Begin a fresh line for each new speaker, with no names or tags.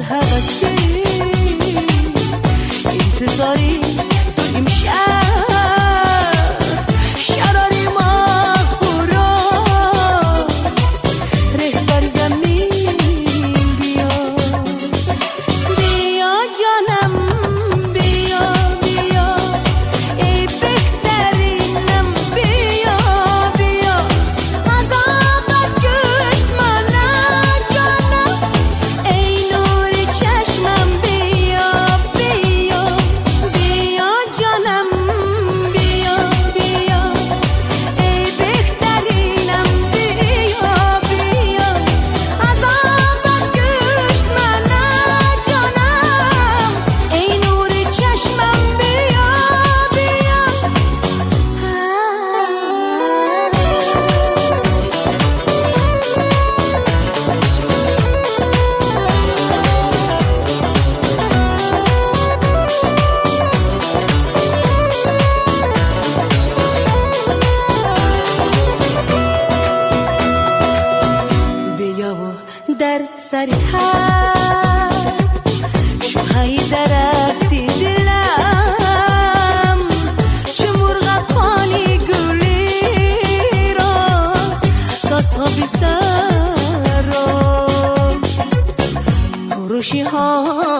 هوسی انتظاری داریم شراری ماهورا رهبر زمین بیا بیا جانم بیا بیا ای بهترینم بیا بیا عذابت کشت منم جانم ای نور چشمم بیا بیا بیا جانم بیا بیا ای بهترینم بیا بیا عذابت کشت منم جانم ای نور چشمم بیا بیا بیا و در سری شوهای درختی دلم چه مرغقانی گلی راست تاسها بی سر را فروشی ها